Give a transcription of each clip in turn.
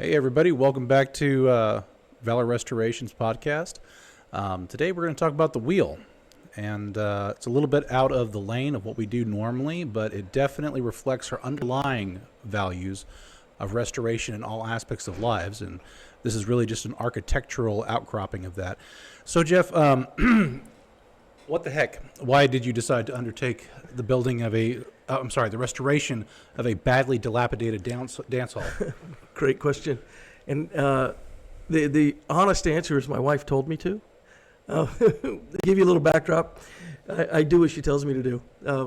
Hey everybody, welcome back to Valor Restoration's podcast. Today we're going to talk about the wheel, and it's a little bit out of the lane of what we do normally, but it definitely reflects our underlying values of restoration in all aspects of lives, and this is really just an architectural outcropping of that. So Jeff, what the heck? Why did you decide to undertake the building of the restoration of a badly dilapidated dance hall? Great question. And the honest answer is my wife told me to. To give you a little backdrop, I do what she tells me to do,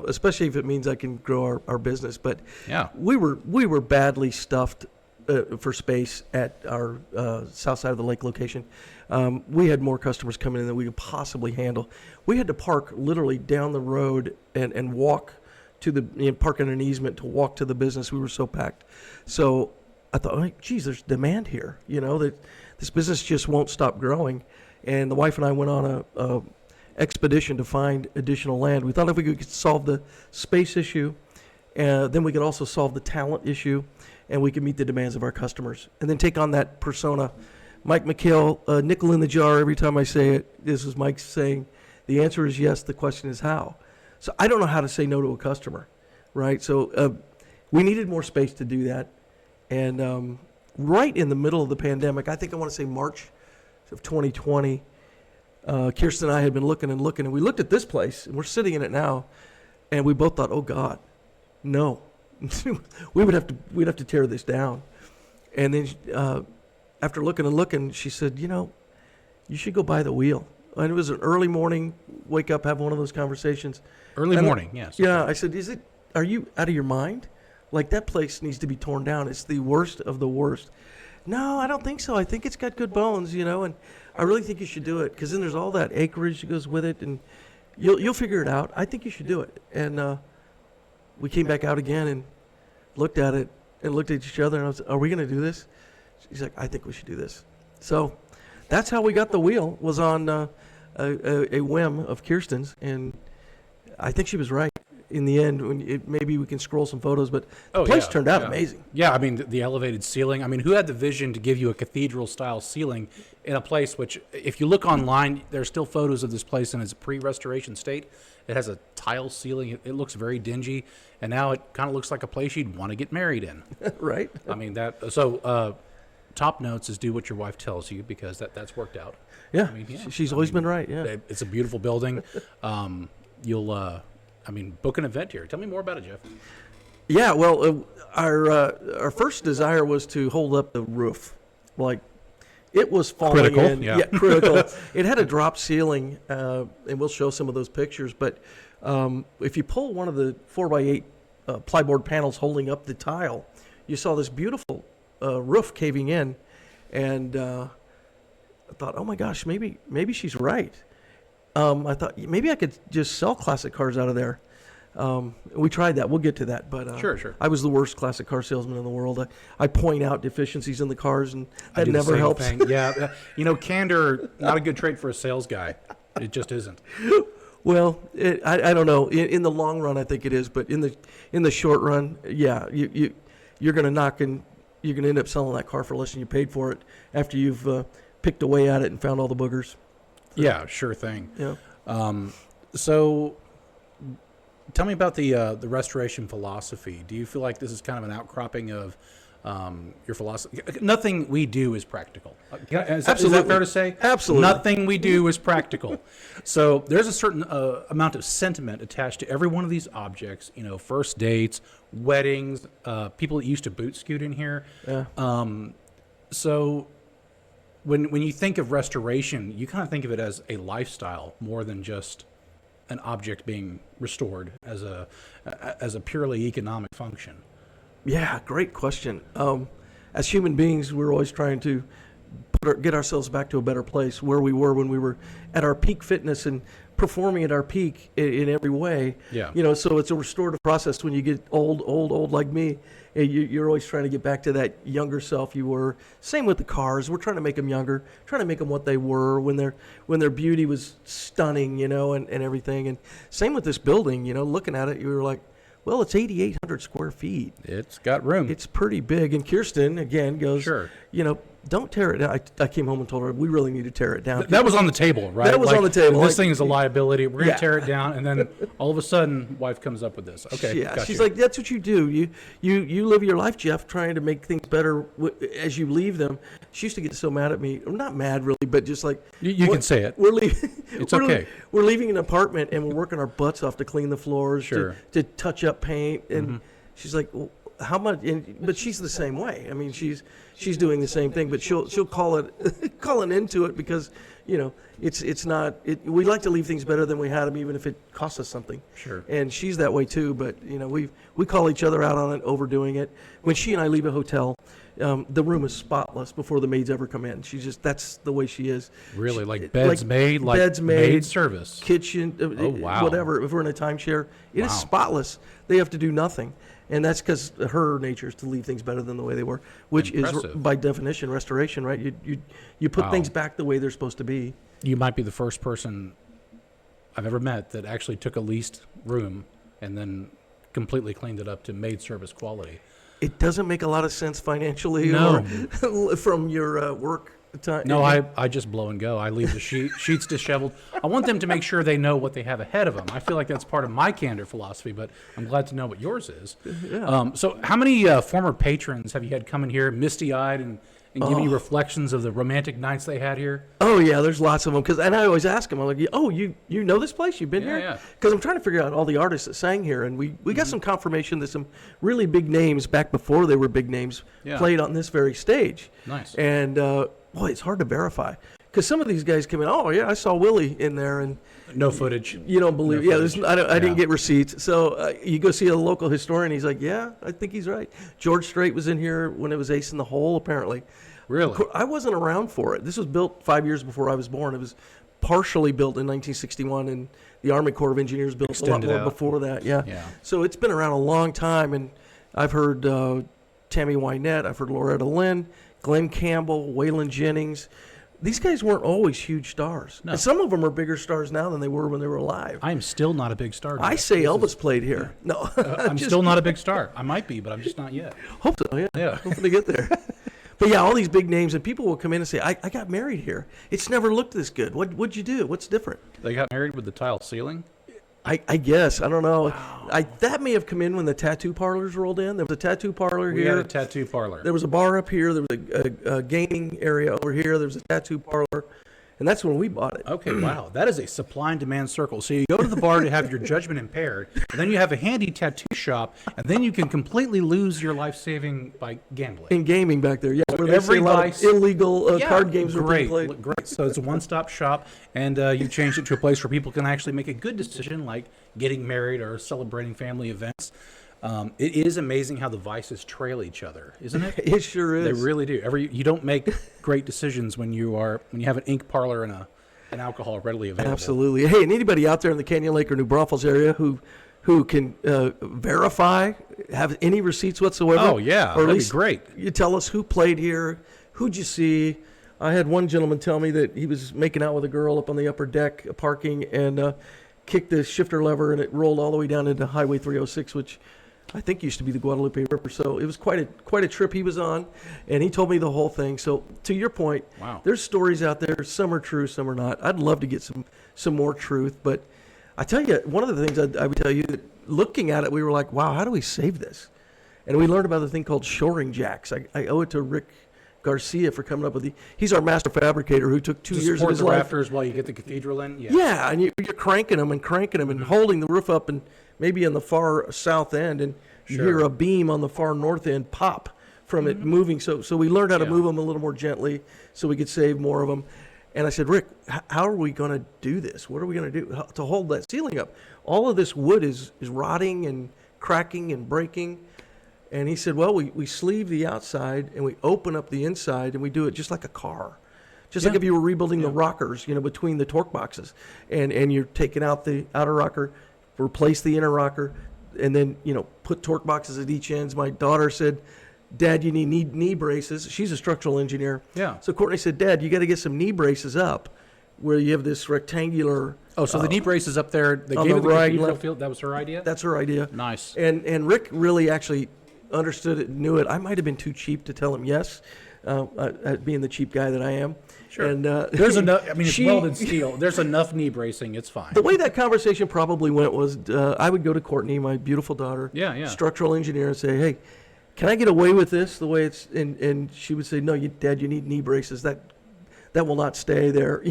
especially if it means I can grow our business. But yeah, we were badly stuffed for space at our south side of the lake location. We had more customers coming in than we could possibly handle. We had to park literally down the road and walk to park in an easement to walk to the business. We were so packed. So I thought, geez, there's demand here. You know, that this business just won't stop growing. And the wife and I went on a expedition to find additional land. We thought if we could solve the space issue, then we could also solve the talent issue, and we could meet the demands of our customers. And then take on that persona. Mike McHale, nickel in the jar every time I say it. This is Mike saying, the answer is yes, the question is how. So I don't know how to say no to a customer, right? So we needed more space to do that. And right in the middle of the pandemic, I think I want to say March of 2020, Kirsten and I had been looking, and we looked at this place, and we're sitting in it now, and we both thought, oh God, no. we'd have to tear this down. And then after looking, she said, you should go buy the wheel. And it was an early morning, wake up, have one of those conversations. Early morning, yes. Yeah, I said, are you out of your mind? Like, that place needs to be torn down. It's the worst of the worst. No, I don't think so. I think it's got good bones, and I really think you should do it, because then there's all that acreage that goes with it, and you'll figure it out. I think you should do it. And we came back out again and looked at it and looked at each other, and I was, are we going to do this? She's like, I think we should do this. So that's how we got the wheel, was on a whim of Kirsten's, and I think she was right. In the end, maybe we can scroll some photos, but the place turned out amazing. Yeah, I mean, the elevated ceiling. I mean, who had the vision to give you a cathedral-style ceiling in a place which, if you look online, there's still photos of this place in its pre-restoration state. It has a tile ceiling. It looks very dingy, and now it kind of looks like a place you'd want to get married in. Right. I mean, so top notes is do what your wife tells you, because that's worked out. Yeah, I mean, she's always been right, yeah. It's a beautiful building. You'll... book an event here. Tell me more about it, Jeff. Yeah, well, our first desire was to hold up the roof. Like, it was falling critical, in. Yeah, critical. It had a drop ceiling, and we'll show some of those pictures. But if you pull one of the 4x8 plyboard panels holding up the tile, you saw this beautiful roof caving in. And I thought, oh my gosh, maybe she's right. I thought maybe I could just sell classic cars out of there. We tried that. We'll get to that. But sure. I was the worst classic car salesman in the world. I point out deficiencies in the cars, and that never helps. Yeah, candor, not a good trait for a sales guy. It just isn't. Well, I don't know. In the long run, I think it is. But in the short run, yeah, you're going to knock, and you're going to end up selling that car for less than you paid for it after you've picked away at it and found all the boogers. Yeah, sure thing. Yeah. So tell me about the restoration philosophy. Do you feel like this is kind of an outcropping of your philosophy? Nothing we do is practical. Is that fair to say? Absolutely. Nothing we do is practical. So there's a certain amount of sentiment attached to every one of these objects, first dates, weddings, people that used to boot scoot in here. Yeah. So when you think of restoration, you kind of think of it as a lifestyle more than just an object being restored as a purely economic function. Yeah, great question. As human beings, we're always trying to get ourselves back to a better place where we were when we were at our peak fitness and performing at our peak in every way. Yeah. So it's a restorative process. When you get old like me, you're always trying to get back to that younger self you were. Same with the cars. We're trying to make them younger, trying to make them what they were when their beauty was stunning, and everything. And same with this building, looking at it, you were like, Well, it's 8,800 square feet. It's got room. It's pretty big. And Kirsten, again, goes, Sure. Don't tear it down. I came home and told her, we really need to tear it down. That was on the table, right? That was on the table. This thing is a liability. We're going Yeah. to tear it down. And then all of a sudden, wife comes up with this. Okay, Yeah, got she's you. like, that's what you do. You live your life, Jeff, trying to make things better as you leave them. She used to get so mad at me. I'm not mad, really, but just like... You can say it. We're leaving. It's okay. We're leaving an apartment, and we're working our butts off to clean the floors, Sure. to touch up paint. And she's like, well, how much? But she's the same way. I mean, she's doing the same thing, but she'll call an end to it because it's not. We like to leave things better than we had them, even if it costs us something. Sure. And she's that way too. But we call each other out on it, overdoing it. When she and I leave a hotel, the room is spotless before the maids ever come in. That's the way she is. Really? Like beds made? Like beds made, maid service? Kitchen, Oh, wow. whatever. If we're in a timeshare, it is Wow. spotless. They have to do nothing. And that's because her nature is to leave things better than the way they were, which Impressive. is, by definition, restoration, right? You put Wow. things back the way they're supposed to be. You might be the first person I've ever met that actually took a leased room and then completely cleaned it up to maid service quality. It doesn't make a lot of sense financially No. or from your work time. No, I just blow and go. I leave the sheets disheveled. I want them to make sure they know what they have ahead of them. I feel like that's part of my candor philosophy, but I'm glad to know what yours is. Yeah. So how many former patrons have you had come in here misty-eyed and giving you reflections of the romantic nights they had here? Oh, yeah, there's lots of them. And I always ask them, I'm like, oh, you know this place? You've been Yeah, here? yeah. Because I'm trying to figure out all the artists that sang here. And we got some confirmation that some really big names, back before they were big names, Yeah. played on this very stage. Nice. And, boy, it's hard to verify. Because some of these guys come in, oh, yeah, I saw Willie in there. And No footage. you don't believe No yeah, footage. I didn't Yeah. get receipts. So you go see a local historian, he's like, yeah, I think he's right. George Strait was in here when it was Ace in the Hole, apparently. Really? I wasn't around for it. This was built 5 years before I was born. It was partially built in 1961, and the Army Corps of Engineers built Extended a lot more out. before that. Yeah. Yeah. So it's been around a long time, and I've heard Tammy Wynette, I've heard Loretta Lynn, Glenn Campbell, Waylon Jennings. These guys weren't always huge stars. No. And some of them are bigger stars now than they were when they were alive. I am still not a big star. I Jeff. say This Elvis is- played here. No, I'm just still not a big star. I might be, but I'm just not yet. hope so. Yeah, Yeah. hoping to get there. But yeah, all these big names, and people will come in and say, I got married here. It's never looked this good. What'd you do? What's different? They got married with the tile ceiling? I guess. I don't know. That may have come in when the tattoo parlors rolled in. There was a tattoo parlor We here. had a tattoo parlor. There was a bar up here. There was a gaming area over here. There was a tattoo parlor. And that's when we bought it. Okay, wow. That is a supply and demand circle. So you go to the bar to have your judgment impaired, and then you have a handy tattoo shop, and then you can completely lose your life saving by gambling. In gaming back there, yeah. Where they every say a lot vice- of illegal Yeah, card games were being great, played. great. So it's a one-stop shop, and you changed it to a place where people can actually make a good decision, like getting married or celebrating family events. It is amazing how the vices trail each other, isn't it? It sure is. They really do. You don't make great decisions when you have an ink parlor and an alcohol readily available. Absolutely. Hey, and anybody out there in the Canyon Lake or New Braunfels area who can verify, have any receipts whatsoever? Oh yeah, or at that'd least be great. you tell us who played here, who'd you see? I had one gentleman tell me that he was making out with a girl up on the upper deck parking and kicked the shifter lever and it rolled all the way down into Highway 306, which I think used to be the Guadalupe River. So it was quite a trip he was on, and he told me the whole thing. So to your point, Wow. there's stories out there. Some are true, some are not. I'd love to get some more truth, but I tell you, one of the things I would tell you that looking at it, we were like, wow, how do we save this? And we learned about the thing called shoring jacks. I owe it to Rick Garcia for coming up with he's our master fabricator who took 2 To years of support his the life. rafters while you get the cathedral in. Yeah. Yeah, and you're cranking them and holding the roof up and maybe in the far south end, and you Sure. hear a beam on the far north end pop from it moving. So we learned how to Yeah. move them a little more gently so we could save more of them. And I said, Rick, how are we going to do this? What are we going to do to hold that ceiling up? All of this wood is rotting and cracking and breaking. And he said, well, we sleeve the outside and we open up the inside and we do it just like a car. Just like Yeah. if you were rebuilding the rockers, between the torque boxes. And you're taking out the outer rocker, replace the inner rocker, and then, put torque boxes at each ends. My daughter said, Dad, you need knee braces. She's a structural engineer. Yeah. So Courtney said, Dad, you got to get some knee braces up where you have this rectangular. Oh, so the knee brace is up there. They on gave the it the right cathedral left. feel. That was her idea? That's her idea. Nice. And Rick really actually understood it and knew it. I might have been too cheap to tell him yes, being the cheap guy that I am. Sure. And There's enough. I mean, it's she- welded steel. There's enough knee bracing. It's fine. The way that conversation probably went was I would go to Courtney, my beautiful daughter, Yeah. structural engineer, and say, hey, can I get away with this the way it's, and she would say, no, Dad, you need knee braces. That will not stay there.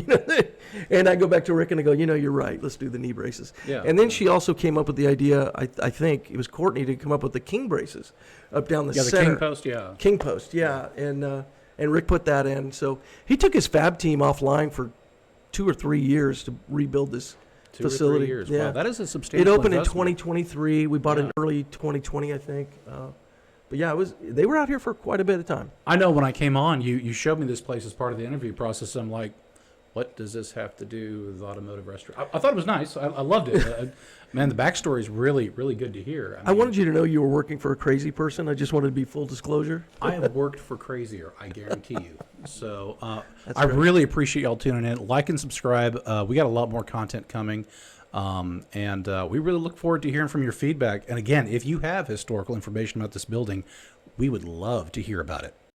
And I go back to Rick and I go, you're right. Let's do the knee braces. Yeah. And then she also came up with the idea, I think it was Courtney, to come up with the king braces up down the Yeah, the center. king post. Yeah. King post, yeah. And Rick put that in. So he took his fab team offline for 2 or 3 years to rebuild this 2 or 3 facility. years. Yeah. Wow, that is a substantial It opened in investment. 2023. We bought it in Yeah. early 2020, I think. But yeah, they were out here for quite a bit of time. I know when I came on, you showed me this place as part of the interview process. I'm like, what does this have to do with automotive restaurant? I thought it was nice. I loved it. Man, the backstory is really, really good to hear. I wanted you to know you were working for a crazy person. I just wanted to be full disclosure. I have worked for crazier, I guarantee you. So That's I right. really appreciate y'all tuning in. Like and subscribe. We got a lot more content coming. And we really look forward to hearing from your feedback. And again, if you have historical information about this building, we would love to hear about it.